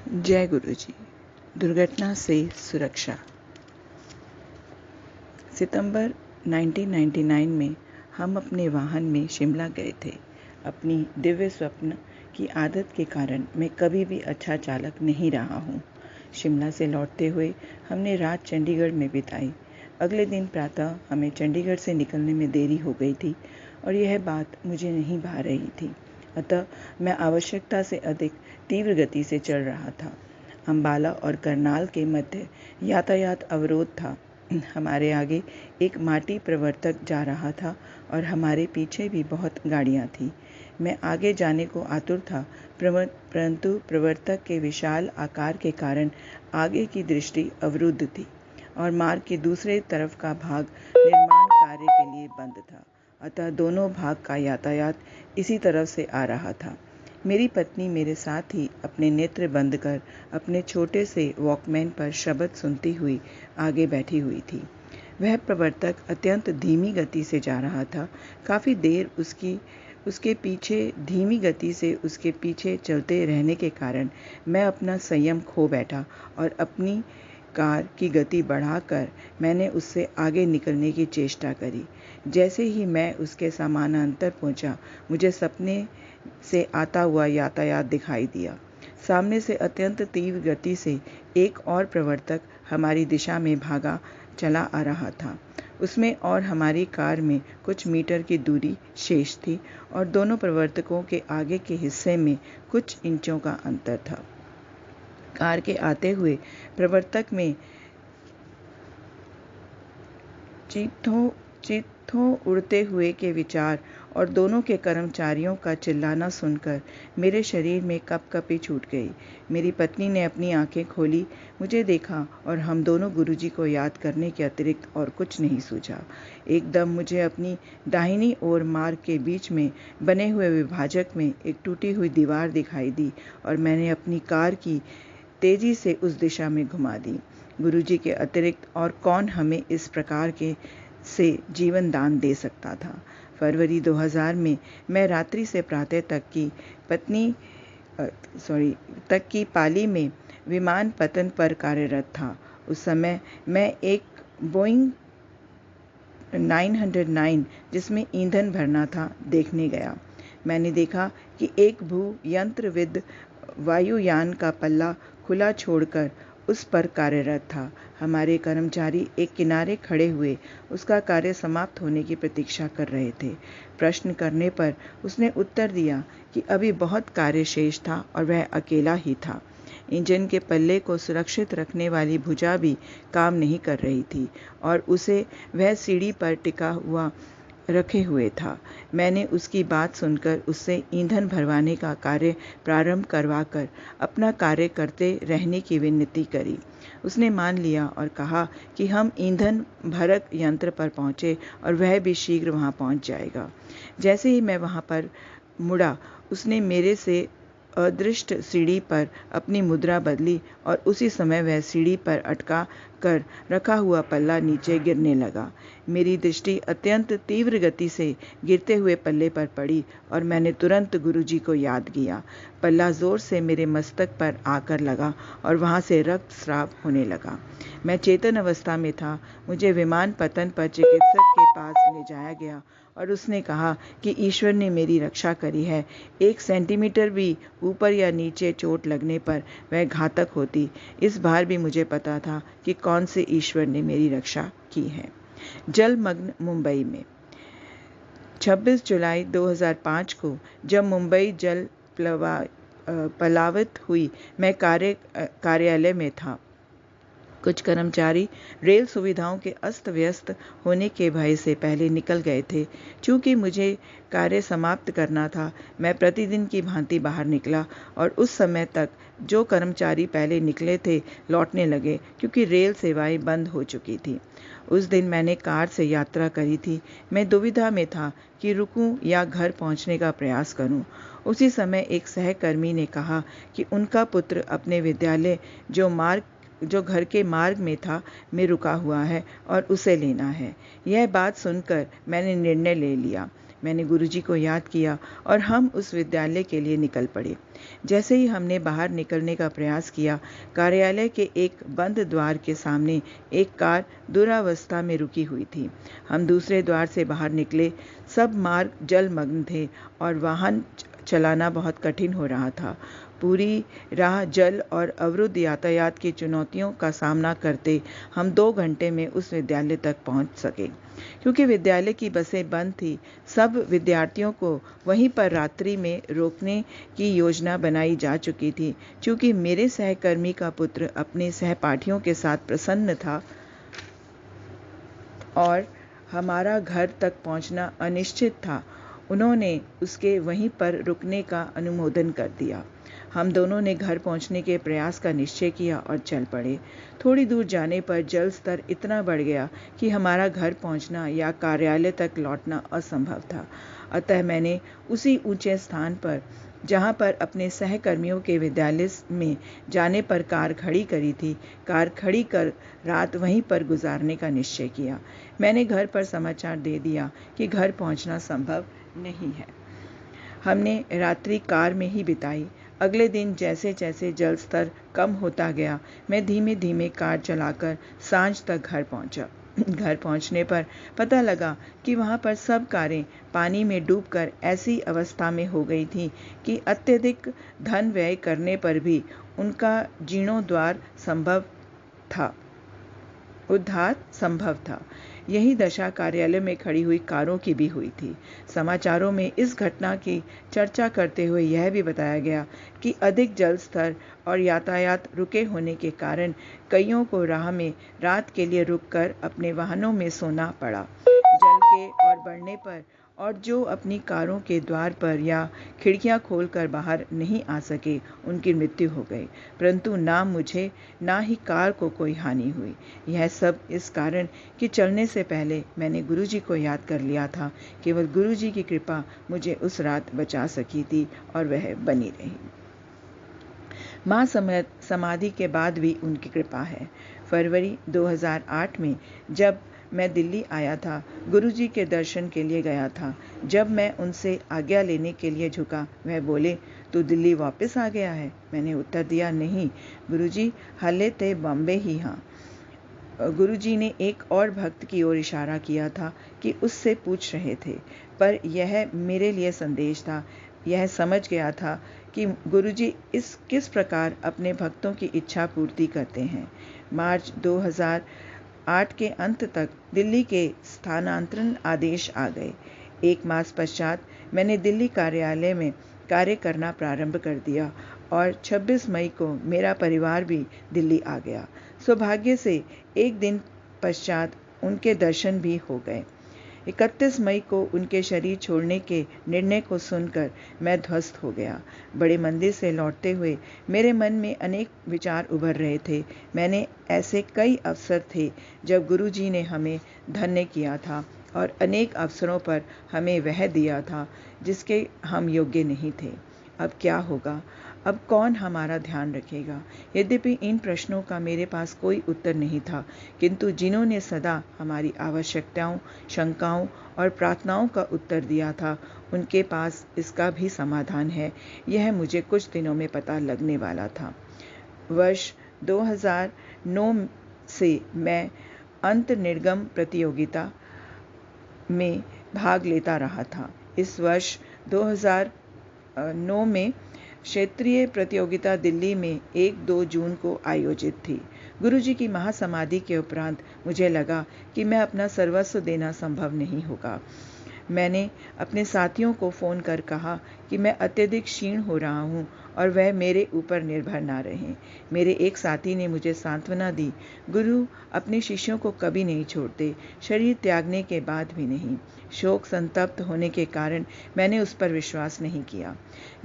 जय गुरु जी। दुर्घटना से सुरक्षा। सितंबर 1999 में हम अपने वाहन में शिमला गए थे। अपनी दिव्य स्वप्न की आदत के कारण मैं कभी भी अच्छा चालक नहीं रहा हूँ। शिमला से लौटते हुए हमने रात चंडीगढ़ में बिताई। अगले दिन प्रातः हमें चंडीगढ़ से निकलने में देरी हो गई थी और यह बात मुझे नहीं भा रही थी। अतः मैं आवश्यकता से अधिक तीव्र गति से चल रहा था। अंबाला और करनाल के मध्य यातायात अवरोध था। हमारे आगे एक माटी प्रवर्तक जा रहा था और हमारे पीछे भी बहुत गाड़ियां थी। मैं आगे जाने को आतुर था, परंतु प्रवर्तक के विशाल आकार के कारण आगे की दृष्टि अवरुद्ध थी और मार्ग के दूसरे तरफ का भाग निर्माण कार्य के लिए बंद था। अतः दोनों भाग का यातायात इसी तरफ से आ रहा था। मेरी पत्नी मेरे साथ ही अपने नेत्र बंद कर अपने छोटे से वॉकमैन पर शब्द सुनती हुई आगे बैठी हुई थी। वह प्रवर्तक अत्यंत धीमी गति से जा रहा था। काफ़ी देर उसके पीछे धीमी गति से उसके पीछे चलते रहने के कारण मैं अपना संयम खो बैठा और अपनी कार की गति बढ़ाकर मैंने उससे आगे निकलने की चेष्टा करी। जैसे ही मैं उसके समानांतर पहुंचा, मुझे सपने से आता हुआ यातायात दिखाई दिया। सामने से अत्यंत तीव्र गति से एक और प्रवर्तक हमारी दिशा में भागा चला आ रहा था। उसमें और हमारी कार में कुछ मीटर की दूरी शेष थी और दोनों प्रवर्तकों के आगे के हिस्से में कुछ इंचों का अंतर था। कार के आते हुए प्रवर्तक में चीथों उड़ते हुए के विचार और दोनों के कर्मचारियों का चिल्लाना सुनकर मेरे शरीर में कपकपी छूट गई। मेरी पत्नी ने अपनी आंखें खोली, मुझे देखा और हम दोनों गुरुजी को याद करने के अतिरिक्त और कुछ नहीं सूझा। एकदम मुझे अपनी दाहिनी ओर मार्ग के बीच में बने हुए विभाजक में एक टूटी हुई दीवार दिखाई दी और मैंने अपनी कार की तेजी से उस दिशा में घुमा दी। गुरुजी के अतिरिक्त और कौन हमें इस प्रकार के से जीवन दान दे सकता था। फरवरी 2000 में मैं रात्रि से प्रातः तक की पाली में विमान पतन पर कार्यरत था। उस समय मैं एक बोइंग 909 जिसमें ईंधन भरना था देखने गया। मैंने देखा कि एक भूयंत्रविद वायुयान का पल्ला खुला छोड़कर उस पर कार्यरत था। हमारे कर्मचारी एक किनारे खड़े हुए उसका कार्य समाप्त होने की प्रतीक्षा कर रहे थे। प्रश्न करने पर उसने उत्तर दिया कि अभी बहुत कार्य शेष था और वह अकेला ही था। इंजन के पल्ले को सुरक्षित रखने वाली भुजा भी काम नहीं कर रही थी और उसे वह सीढ़ी पर टिका हुआ रखे हुए था। मैंने उसकी बात सुनकर उससे ईंधन भरवाने का कार्य प्रारंभ करवाकर अपना कार्य करते रहने की विनती करी। उसने मान लिया और कहा कि हम ईंधन भरक यंत्र पर पहुंचे और वह भी शीघ्र वहां पहुंच जाएगा। जैसे ही मैं वहां पर मुड़ा, उसने मेरे से अदृष्ट सीढ़ी पर अपनी मुद्रा बदली और उसी समय वह सीढ़ी पर अटका कर रखा हुआ पल्ला नीचे गिरने लगा। मेरी दृष्टि अत्यंत तीव्र गति से गिरते हुए पल्ले पर पड़ी और मैंने तुरंत गुरुजी को याद किया। पल्ला जोर से मेरे मस्तक पर आकर लगा और वहां से रक्तस्राव होने लगा। मैं चेतन अवस्था में था। मुझे विमान पतन पर चिकित्सक के पास ले जाया गया और उसने कहा कि ईश्वर ने मेरी रक्षा करी है। 1 सेंटीमीटर भी ऊपर या नीचे चोट लगने पर वह घातक होती। इस बार भी मुझे पता था कि कौन से ईश्वर ने मेरी रक्षा की है। जलमग्न मुंबई में 26 जुलाई 2005 को जब मुंबई जल प्लावित हुई, मैं कार्यालय में था। कुछ कर्मचारी रेल सुविधाओं के अस्त व्यस्त होने के भय से पहले निकल गए थे। चूंकि मुझे कार्य समाप्त करना था, मैं प्रतिदिन की भांति बाहर निकला और उस समय तक जो कर्मचारी पहले निकले थे लौटने लगे, क्योंकि रेल सेवाएं बंद हो चुकी थी। उस दिन मैंने कार से यात्रा करी थी। मैं दुविधा में था कि रुकूं या घर पहुंचने का प्रयास करूं। उसी समय एक सहकर्मी ने कहा कि उनका पुत्र अपने विद्यालय जो घर के मार्ग में था में रुका हुआ है और उसे लेना है। यह बात सुनकर मैंने निर्णय ले लिया। मैंने गुरुजी को याद किया और हम उस विद्यालय के लिए निकल पड़े। जैसे ही हमने बाहर निकलने का प्रयास किया, कार्यालय के एक बंद द्वार के सामने एक कार दुरावस्था में रुकी हुई थी। हम दूसरे द्वार से बाहर निकले। सब मार्ग जलमग्न थे और वाहन चलाना बहुत कठिन हो रहा था। पूरी राह जल और अवरुद्ध यातायात की चुनौतियों का सामना करते हम 2 घंटे में उस विद्यालय तक पहुंच सके। क्योंकि विद्यालय की बसें बंद थी, सब विद्यार्थियों को वहीं पर रात्रि में रोकने की योजना बनाई जा चुकी थी। क्योंकि मेरे सहकर्मी का पुत्र अपने सहपाठियों के साथ प्रसन्न था और हमारा घर तक पहुंचना अनिश्चित था, उन्होंने उसके वहीं पर रुकने का अनुमोदन कर दिया। हम दोनों ने घर पहुंचने के प्रयास का निश्चय किया और चल पड़े। थोड़ी दूर जाने पर जल स्तर इतना बढ़ गया कि हमारा घर पहुंचना या कार्यालय तक लौटना असंभव था। अतः मैंने उसी ऊंचे स्थान पर, जहां पर अपने सहकर्मियों के विद्यालय में जाने पर कार खड़ी करी थी, कार खड़ी कर रात वहीं पर गुजारने का निश्चय किया। मैंने घर पर समाचार दे दिया कि घर पहुंचना संभव नहीं है। हमने रात्रि कार में ही बिताई। अगले दिन जैसे जैसे जल स्तर कम होता गया, मैं धीमे धीमे कार चलाकर सांझ तक घर पहुंचा। घर पहुंचने पर पता लगा कि वहां पर सब कारें पानी में डूबकर ऐसी अवस्था में हो गई थी कि अत्यधिक धन व्यय करने पर भी उनका जीर्णोद्धार संभव था। यही दशा कार्यालय में खड़ी हुई कारों की भी हुई थी। समाचारों में इस घटना की चर्चा करते हुए यह भी बताया गया कि अधिक जल स्तर और यातायात रुके होने के कारण कईयों को राह में रात के लिए रुककर अपने वाहनों में सोना पड़ा। जल के और बढ़ने पर और जो अपनी कारों के द्वार पर या खिड़कियां खोलकर बाहर नहीं आ सके, उनकी मृत्यु हो गई। परंतु ना मुझे ना ही कार को कोई हानि हुई। यह सब इस कारण कि चलने से पहले मैंने गुरुजी को याद कर लिया था। केवल गुरुजी की कृपा मुझे उस रात बचा सकी थी और वह बनी रही। मां समाधि के बाद भी उनकी कृपा है। फरवरी 2008 में जब मैं दिल्ली आया था, गुरुजी के दर्शन के लिए गया था। जब मैं उनसे आज्ञा लेने के लिए झुका, वह बोले, तू दिल्ली वापस आ गया है? मैंने उत्तर दिया, नहीं गुरुजी, हाले ते बॉम्बे ही हाँ। गुरुजी ने एक और भक्त की ओर इशारा किया था कि उससे पूछ रहे थे, पर यह मेरे लिए संदेश था। यह समझ गया था कि गुरुजी किस प्रकार अपने भक्तों की इच्छा पूर्ति करते हैं। मार्च 2008 के अंत तक दिल्ली के स्थानांतरण आदेश आ गए। 1 मास पश्चात मैंने दिल्ली कार्यालय में कार्य करना प्रारंभ कर दिया और 26 मई को मेरा परिवार भी दिल्ली आ गया। सौभाग्य से एक दिन पश्चात उनके दर्शन भी हो गए। 31 मई को उनके शरीर छोड़ने के निर्णय को सुनकर मैं ध्वस्त हो गया। बड़े मंदिर से लौटते हुए मेरे मन में अनेक विचार उभर रहे थे। मैंने ऐसे कई अवसर थे जब गुरुजी ने हमें धन्य किया था और अनेक अवसरों पर हमें वह दिया था जिसके हम योग्य नहीं थे। अब क्या होगा? अब कौन हमारा ध्यान रखेगा? यद्यपि इन प्रश्नों का मेरे पास कोई उत्तर नहीं था, किंतु जिन्होंने सदा हमारी आवश्यकताओं, शंकाओं और प्रार्थनाओं का उत्तर दिया था, उनके पास इसका भी समाधान है। यह मुझे कुछ दिनों में पता लगने वाला था। वर्ष 2009 से मैं अंतर्निर्गम प्रतियोगिता में भाग लेता रहा था। इस वर्ष 2009 में क्षेत्रीय प्रतियोगिता दिल्ली में 1-2 जून को आयोजित थी। गुरुजी की महासमाधि के उपरांत मुझे लगा कि मैं अपना सर्वस्व देना संभव नहीं होगा। मैंने अपने साथियों को फोन कर कहा कि मैं अत्यधिक क्षीण हो रहा हूं और वह मेरे ऊपर निर्भर ना रहें। मेरे एक साथी ने मुझे सांत्वना दी, गुरु अपने शिष्यों को कभी नहीं छोड़ते, शरीर त्यागने के बाद भी नहीं। शोक संतप्त होने के कारण मैंने उस पर विश्वास नहीं किया।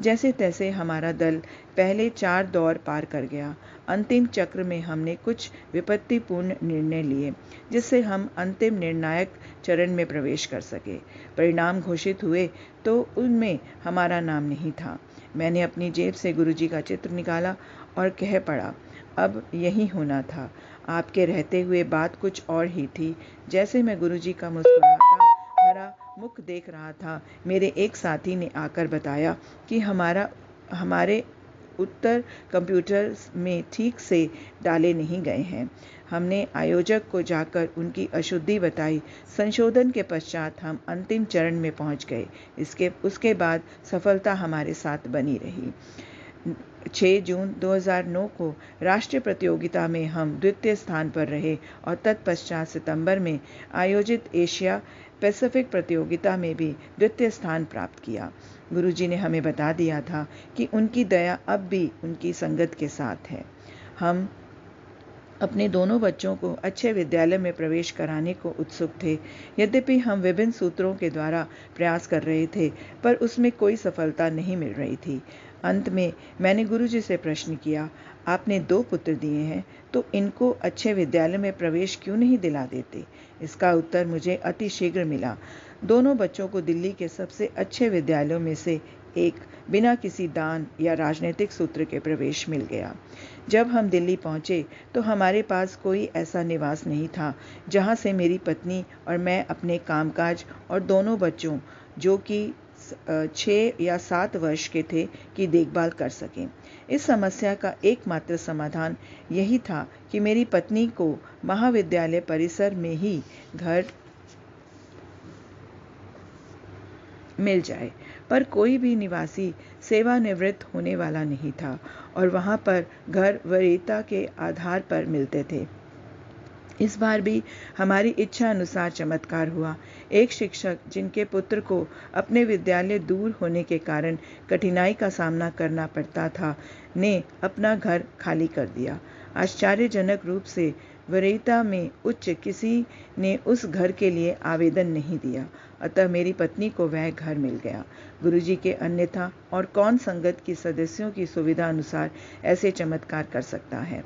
जैसे तैसे हमारा दल पहले 4 दौर पार कर गया। अंतिम चक्र में हमने कुछ विपत्तिपूर्ण निर्णय लिए, जिससे हम अंतिम निर्णायक चरण में प्रवेश कर सके। परिणाम घोषित हुए तो उनमें हमारा नाम नहीं था। मैंने अपनी जेब से गुरुजी का चित्र निकाला और कह पड़ा, अब यही होना था। आपके रहते हुए बात कुछ और ही थी। जैसे मैं गुरुजी का मुस्कुराता भरा मुख देख रहा था, मेरे एक साथी ने आकर बताया कि हमारे उत्तर कंप्यूटर में ठीक से डाले नहीं गए हैं। हमने आयोजक को जाकर उनकी अशुद्धि बताई। संशोधन के पश्चात हम अंतिम चरण में पहुंच गए। उसके बाद सफलता हमारे साथ बनी रही। 6 जून 2009 को राष्ट्रीय प्रतियोगिता में हम द्वितीय स्थान पर रहे और तत्पश्चात सितंबर में आयोजित एशिया पैसिफिक प्रतियोगिता में भी द्वितीय स्थान प्राप्त किया। गुरुजी ने हमें बता दिया था कि उनकी दया अब भी उनकी संगत के साथ है। हम अपने दोनों बच्चों को अच्छे विद्यालय में प्रवेश कराने को उत्सुक थे। यद्यपि हम विभिन्न सूत्रों के द्वारा प्रयास कर रहे थे, पर उसमें कोई सफलता नहीं मिल रही थी। अंत में मैंने गुरुजी से प्रश्न किया, आपने 2 पुत्र दिए हैं, तो इनको अच्छे विद्यालय में प्रवेश क्यों नहीं दिला देते? इसका उत्तर मुझे अति शीघ्र मिला। दोनों बच्चों को दिल्ली के सबसे अच्छे विद्यालयों में से एक बिना किसी दान या राजनीतिक सूत्र के प्रवेश मिल गया। जब हम दिल्ली पहुंचे तो हमारे पास कोई ऐसा निवास नहीं था जहां से मेरी पत्नी और मैं अपने कामकाज और दोनों बच्चों, जो कि 6 या 7 वर्ष के थे, की देखभाल कर सकें। इस समस्या का एकमात्र समाधान यही था कि मेरी पत्नी को महाविद्यालय परिसर में ही घर मिल जाए, पर कोई भी निवासी सेवानिवृत्त होने वाला नहीं था और वहां पर घर वरीयता के आधार पर मिलते थे। इस बार भी हमारी इच्छा अनुसार चमत्कार हुआ। एक शिक्षक, जिनके पुत्र को अपने विद्यालय दूर होने के कारण कठिनाई का सामना करना पड़ता था, ने अपना घर खाली कर दिया। आश्चर्यजनक रूप से वरीयता में उच्च किसी ने उस घर के लिए आवेदन नहीं दिया, अतः मेरी पत्नी को वह घर मिल गया। गुरुजी के अन्यथा और कौन संगत की सदस्यों की सुविधा अनुसार ऐसे चमत्कार कर सकता है।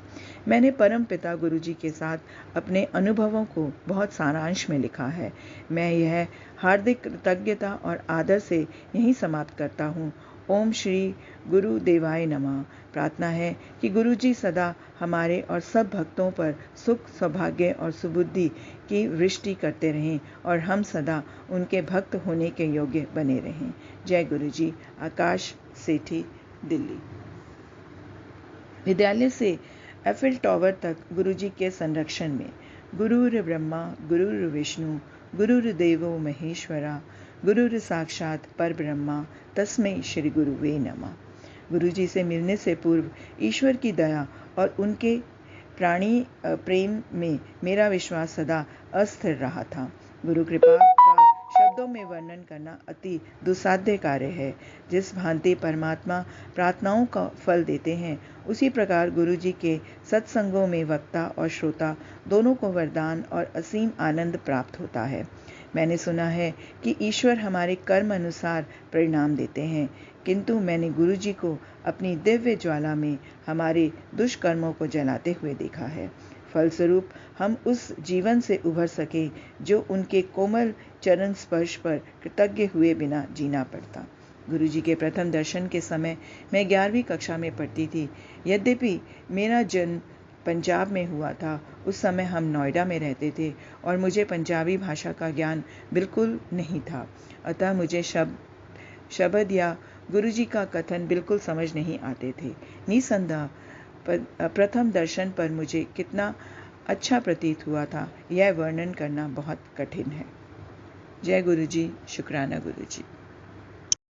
मैंने परम पिता गुरुजी के साथ अपने अनुभवों को बहुत सारांश में लिखा है। मैं यह हार्दिक कृतज्ञता और आदर से यहीं समाप्त करता हूँ। ओम श्री गुरुदेवाय नमः। प्रार्थना है कि गुरुजी सदा हमारे और सब भक्तों पर सुख, सौभाग्य और सुबुद्धि की वृष्टि करते रहें और हम सदा उनके भक्त होने के योग्य बने रहें। जय गुरुजी। आकाश सेठी, दिल्ली। विद्यालय से एफिल टावर तक गुरुजी के संरक्षण में। गुरुर् ब्रह्मा गुरुर् विष्णु गुरुर्देवो महेश्वरा गुरुर् साक्षात परब्रह्मा तस्मै श्री गुरुवे नमः। गुरुजी से मिलने से पूर्व ईश्वर की दया और उनके प्राणी प्रेम में मेरा विश्वास सदा अस्थिर रहा था। गुरु कृपा का शब्दों में वर्णन करना अति दुस्साध्य कार्य है। जिस भांति परमात्मा प्रार्थनाओं का फल देते हैं, उसी प्रकार गुरुजी के सत्संगों में वक्ता और श्रोता दोनों को वरदान और असीम आनंद प्राप्त होता है। मैंने सुना है कि ईश्वर हमारे कर्म अनुसार परिणाम देते हैं, किंतु मैंने गुरुजी को अपनी दिव्य ज्वाला में हमारे दुष्कर्मों को जलाते हुए देखा है। फलस्वरूप हम उस जीवन से उभर सके जो उनके कोमल चरण स्पर्श पर कृतज्ञ हुए बिना जीना पड़ता। गुरुजी के प्रथम दर्शन के समय मैं 11वीं कक्षा में पढ़ती थी। यद्यपि मेरा जन्म पंजाब में हुआ था, उस समय हम नोएडा में रहते थे और मुझे पंजाबी भाषा का ज्ञान बिल्कुल नहीं था, अतः मुझे शब्द या गुरुजी का कथन बिल्कुल समझ नहीं आते थे। निसंदेह प्रथम दर्शन पर मुझे कितना अच्छा प्रतीत हुआ था, यह वर्णन करना बहुत कठिन है। जय गुरुजी। शुक्राना गुरुजी।